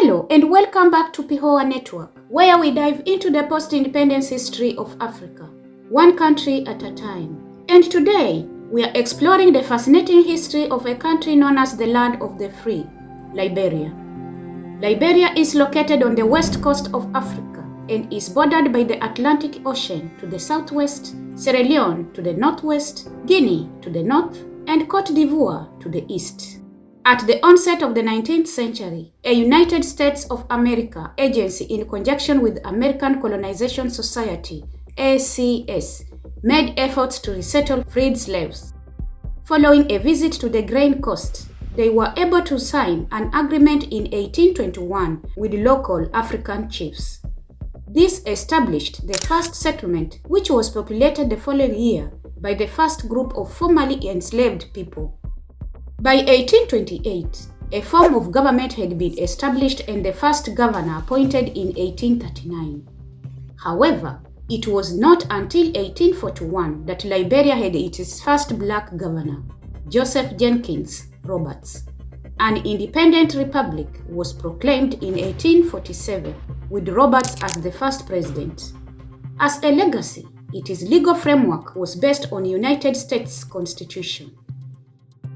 Hello and welcome back to Pihoa Network, where we dive into the post-independence history of Africa, one country at a time. And today, we are exploring the fascinating history of a country known as the Land of the Free, Liberia. Liberia is located on the west coast of Africa and is bordered by the Atlantic Ocean to the southwest, Sierra Leone to the northwest, Guinea to the north, and Côte d'Ivoire to the east. At the onset of the 19th century, a United States of America agency in conjunction with American Colonization Society, ACS, made efforts to resettle freed slaves. Following a visit to the Grain Coast, they were able to sign an agreement in 1821 with local African chiefs. This established the first settlement, which was populated the following year by the first group of formerly enslaved people. By 1828, a form of government had been established and the first governor appointed in 1839. However, it was not until 1841 that Liberia had its first black governor, Joseph Jenkins Roberts. An independent republic was proclaimed in 1847 with Roberts as the first president. As a legacy, its legal framework was based on the United States Constitution.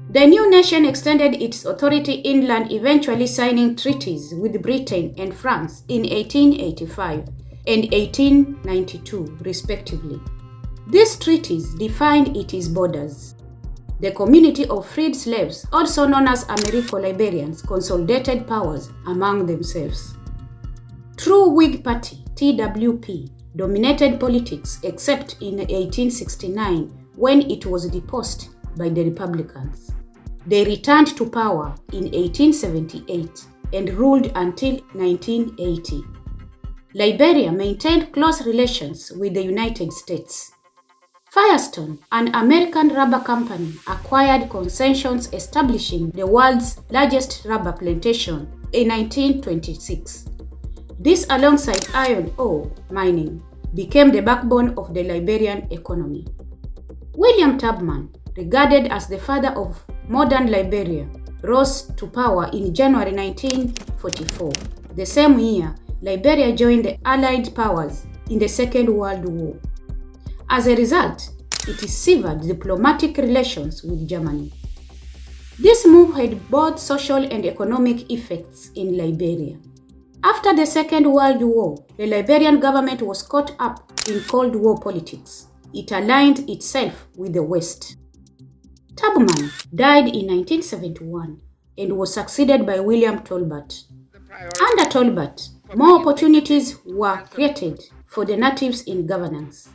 The new nation extended its authority inland, eventually signing treaties with Britain and France in 1885 and 1892, respectively. These treaties defined its borders. The community of freed slaves, also known as Americo-Liberians, consolidated powers among themselves. True Whig Party, TWP, dominated politics except in 1869 when it was deposed by the Republicans. They returned to power in 1878 and ruled until 1980. Liberia maintained close relations with the United States. Firestone, an American rubber company, acquired concessions establishing the world's largest rubber plantation in 1926. This, alongside iron ore mining, became the backbone of the Liberian economy. William Tubman, regarded as the father of modern Liberia, rose to power in January 1944. The same year, Liberia joined the Allied powers in the Second World War. As a result, it severed diplomatic relations with Germany. This move had both social and economic effects in Liberia. After the Second World War, the Liberian government was caught up in Cold War politics. It aligned itself with the West. Tubman died in 1971 and was succeeded by William Tolbert. Under Tolbert, more opportunities were created for the natives in governance.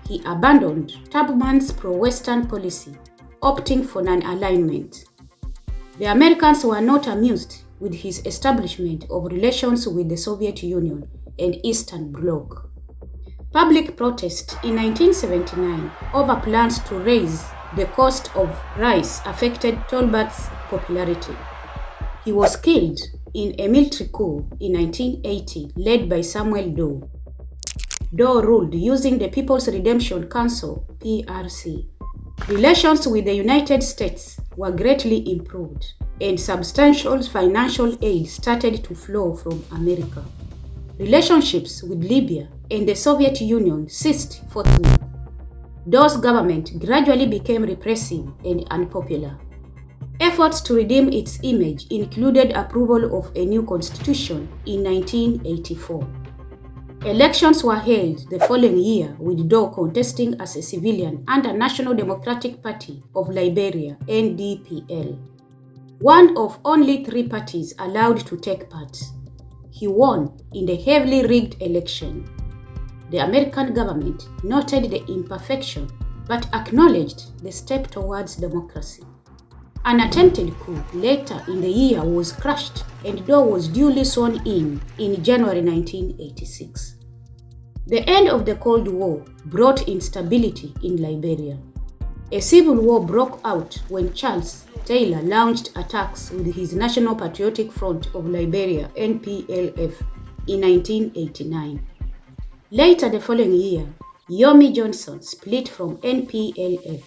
He abandoned Tubman's pro-Western policy, opting for non-alignment. The Americans were not amused with his establishment of relations with the Soviet Union and Eastern Bloc. Public protest in 1979 over plans to raise the cost of rice affected Tolbert's popularity. He was killed in a military coup in 1980 led by Samuel Doe. Doe ruled using the People's Redemption Council, PRC. Relations with the United States were greatly improved, and substantial financial aid started to flow from America. Relationships with Libya and the Soviet Union ceased forthwith. Doe's government gradually became repressive and unpopular. Efforts to redeem its image included approval of a new constitution in 1984. Elections were held the following year, with Doe contesting as a civilian under National Democratic Party of Liberia, NDPL, one of only 3 parties allowed to take part. He won in the heavily rigged election. The American government noted the imperfection but acknowledged the step towards democracy. An attempted coup later in the year was crushed and Doe was duly sworn in January 1986. The end of the Cold War brought instability in Liberia. A civil war broke out when Charles Taylor launched attacks with his National Patriotic Front of Liberia, NPLF, in 1989. Later the following year, Yomi Johnson split from NPLF.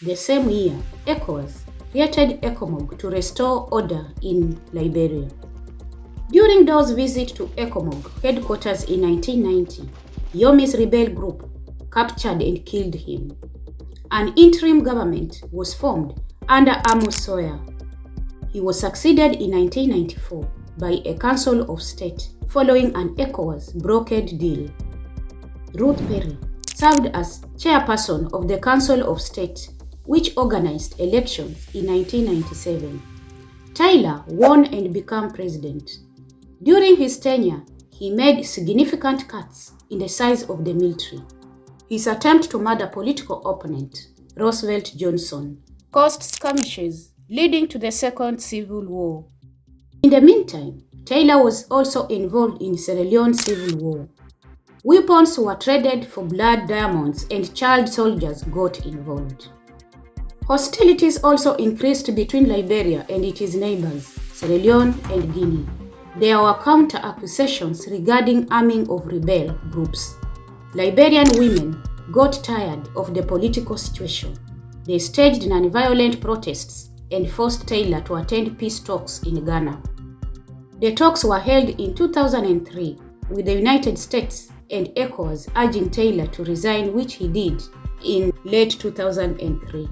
The same year, ECOWAS created ECOMOG to restore order in Liberia. During Dawes' visit to ECOMOG headquarters in 1990, Yomi's rebel group captured and killed him. An interim government was formed under Amos Sawyer. He was succeeded in 1994 by a Council of State following an ECOWAS brokered deal. Ruth Perry served as chairperson of the Council of State, which organized elections in 1997. Taylor won and became president. During his tenure, he made significant cuts in the size of the military. His attempt to murder political opponent, Roosevelt Johnson, caused skirmishes, leading to the Second Civil War. In the meantime, Taylor was also involved in Sierra Leone Civil War. Weapons were traded for blood diamonds and child soldiers got involved. Hostilities also increased between Liberia and its neighbors, Sierra Leone and Guinea. There were counter-accusations regarding arming of rebel groups. Liberian women got tired of the political situation. They staged non-violent protests and forced Taylor to attend peace talks in Ghana. The talks were held in 2003 with the United States and ECOWAS urging Taylor to resign, which he did in late 2003.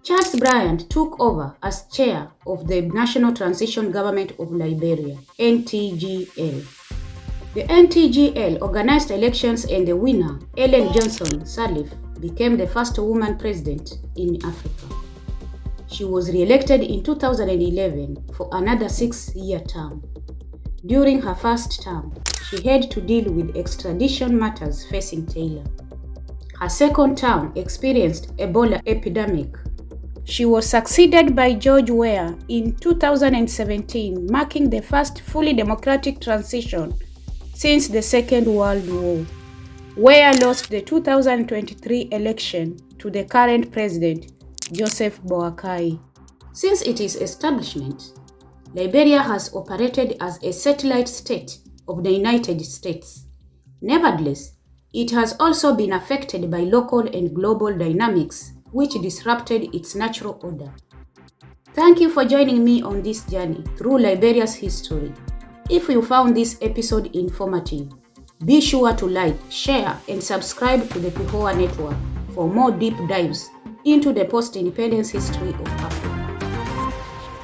Charles Bryant took over as chair of the National Transition Government of Liberia, NTGL. The NTGL organized elections and the winner, Ellen Johnson Sirleaf, became the first woman president in Africa. She was re-elected in 2011 for another 6-year term. During her first term, she had to deal with extradition matters facing Taylor. Her second term experienced Ebola epidemic. She was succeeded by George Weah in 2017, marking the first fully democratic transition since the Second World War. Weah lost the 2023 election to the current president, Joseph Boakai. Since its establishment, Liberia has operated as a satellite state of the United States. Nevertheless, it has also been affected by local and global dynamics which disrupted its natural order. Thank you for joining me on this journey through Liberia's history. If you found this episode informative, be sure to like, share, and subscribe to the PIHOA Network for more deep dives into the post-independence history of Africa.